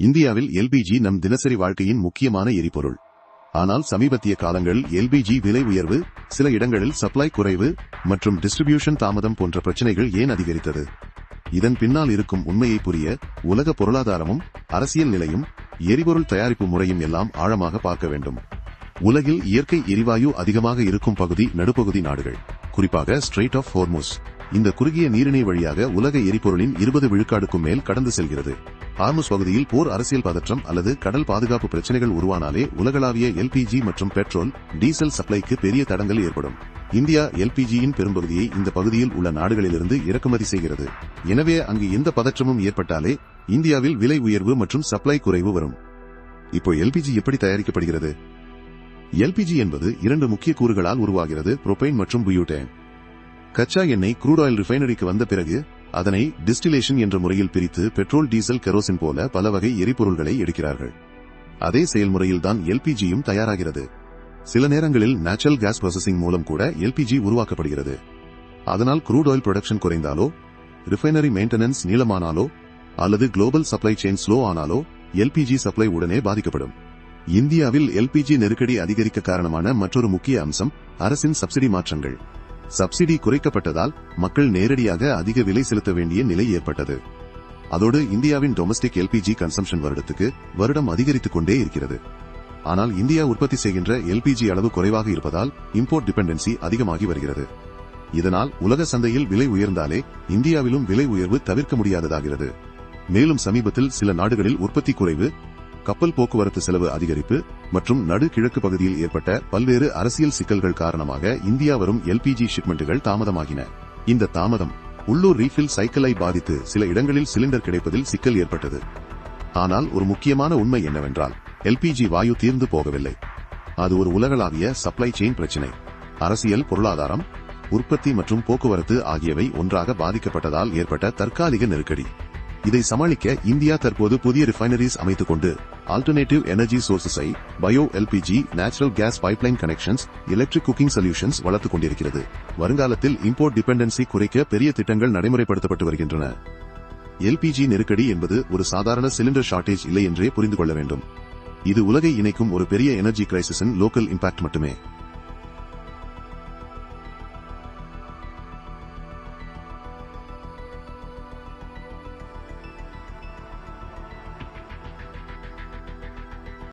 இந்தியாவில் எல்பிஜி நம் தினசரி வாழ்க்கையின் முக்கியமான எரிபொருள். ஆனால் சமீபத்திய காலங்களில் எல்பிஜி விலை உயர்வு, சில இடங்களில் சப்ளை குறைவு மற்றும் டிஸ்ட்ரிபியூஷன் தாமதம் போன்ற பிரச்சனைகள் ஏன் அதிகரித்தது? இதன் பின்னால் இருக்கும் உண்மையை புரிய உலக பொருளாதாரமும் அரசியல் நிலையும் எரிபொருள் தயாரிப்பு முறையும் எல்லாம் ஆழமாக பார்க்க வேண்டும். உலகில் இயற்கை எரிவாயு அதிகமாக இருக்கும் பகுதி நடுப்பகுதி நாடுகள், குறிப்பாக ஸ்ட்ரெய்ட் ஆஃப் ஹோர்முஸ். இந்த குறுகிய நீரிணை வழியாக உலக எரிபொருளின் 20 விழுக்காடுக்கும் மேல் கடந்து செல்கிறது. ஹார்முஸ் பகுதியில் போர், அரசியல் பதற்றம் அல்லது கடல் பாதுகாப்பு பிரச்சனைகள் உருவானாலே உலகளாவிய எல்பிஜி மற்றும் பெட்ரோல், டீசல் சப்ளைக்கு பெரிய தடங்கள் ஏற்படும். இந்தியா எல்பிஜியின் பெரும்பகுதியை இந்த பகுதியில் உள்ள நாடுகளிலிருந்து இறக்குமதி செய்கிறது. எனவே அங்கு எந்த பதற்றமும் ஏற்பட்டாலே இந்தியாவில் விலை உயர்வு மற்றும் சப்ளை குறைவு வரும். இப்போ எல்பிஜி எப்படி தயாரிக்கப்படுகிறது? எல்பிஜி என்பது 2 முக்கிய கூறுகளால் உருவாகிறது: புரோபைன் மற்றும் பியூட்டேன். கச்சா எண்ணெய் க்ரூட் ஆயில் ரிஃபைனரிக்கு வந்த பிறகு அதனை டிஸ்டிலேஷன் என்ற முறையில் பிரித்து பெட்ரோல், டீசல், கெரோசின் போல பல வகை எரிபொருள்களை எடுக்கிறார்கள். அதே செயல்முறையில்தான் எல்பிஜியும் தயாராகிறது. சில நேரங்களில் நேச்சுரல் கேஸ் ப்ராசஸிங் மூலம் கூட எல்பிஜி உருவாக்கப்படுகிறது. அதனால் க்ரூட் ஆயில் ப்ரொடக்ஷன் குறைந்தாலோ, ரிஃபைனரி மெயின்டெனன்ஸ் நீளமானாலோ அல்லது குளோபல் சப்ளை செயின் ஸ்லோ ஆனாலோ எல்பிஜி சப்ளை உடனே பாதிக்கப்படும். இந்தியாவில் எல்பிஜி நெருக்கடி அதிகரிக்க காரணமான மற்றொரு முக்கிய அம்சம் அரசின் சப்சிடி மாற்றங்கள். சப்சிடி குறைக்கப்பட்டதால் மக்கள் நேரடியாக அதிக விலை செலுத்த வேண்டிய நிலை ஏற்பட்டது. அதோடு இந்தியாவின் டொமஸ்டிக் எல்பிஜி கன்சம்ஷன் வருடம் அதிகரித்துக் கொண்டே இருக்கிறது. ஆனால் இந்தியா உற்பத்தி செய்கின்ற எல்பிஜி அளவு குறைவாக இருப்பதால் இம்போர்ட் டிபெண்டன்சி அதிகமாகி வருகிறது. இதனால் உலக சந்தையில் விலை உயர்ந்தாலே இந்தியாவிலும் விலை உயர்வு தவிர்க்க முடியாததாகிறது. மேலும் சமீபத்தில் சில நாடுகளில் உற்பத்தி குறைவு, கப்பல் போக்குவரத்து செலவு அதிகரிப்பு மற்றும் நடு கிழக்கு பகுதியில் ஏற்பட்ட பல்வேறு அரசியல் சிக்கல்கள் காரணமாக இந்தியா வரும் எல்பிஜி ஷிப்மெண்ட்டுகள் தாமதமாகின. இந்த தாமதம் உள்ளூர் ரீஃபில் சைக்கிளை பாதித்து சில இடங்களில் சிலிண்டர் கிடைப்பதில் சிக்கல் ஏற்பட்டது. ஆனால் ஒரு முக்கியமான உண்மை என்னவென்றால், எல்பிஜி வாயு தீர்ந்து போகவில்லை. அது ஒரு உலகளாவிய சப்ளை செயின் பிரச்சினை. அரசியல், பொருளாதாரம், உற்பத்தி மற்றும் போக்குவரத்து ஆகியவை ஒன்றாக பாதிக்கப்பட்டதால் ஏற்பட்ட தற்காலிக நெருக்கடி. இதை சமாளிக்க இந்தியா தற்போது புதிய ரிஃபைனரிஸ் அமைத்துக் கொண்டு ஆல்டர்னேட்டிவ் எனர்ஜி சோர்சஸை, bio LPG, natural gas pipeline connections, electric cooking solutions வளர்த்துக் கொண்டிருக்கிறது. வருங்காலத்தில் இம்போர்ட் டிபெண்டன்சி குறைக்க பெரிய திட்டங்கள் நடைமுறைப்படுத்தப்பட்டு வருகின்றன. எல்பிஜி நெருக்கடி என்பது ஒரு சாதாரண சிலிண்டர் ஷார்டேஜ் இல்லை என்றே புரிந்து கொள்ள வேண்டும். இது உலகை இணைக்கும் ஒரு பெரிய எனர்ஜி கிரைசிஸின் லோக்கல் இம்பாக்ட் மட்டுமே.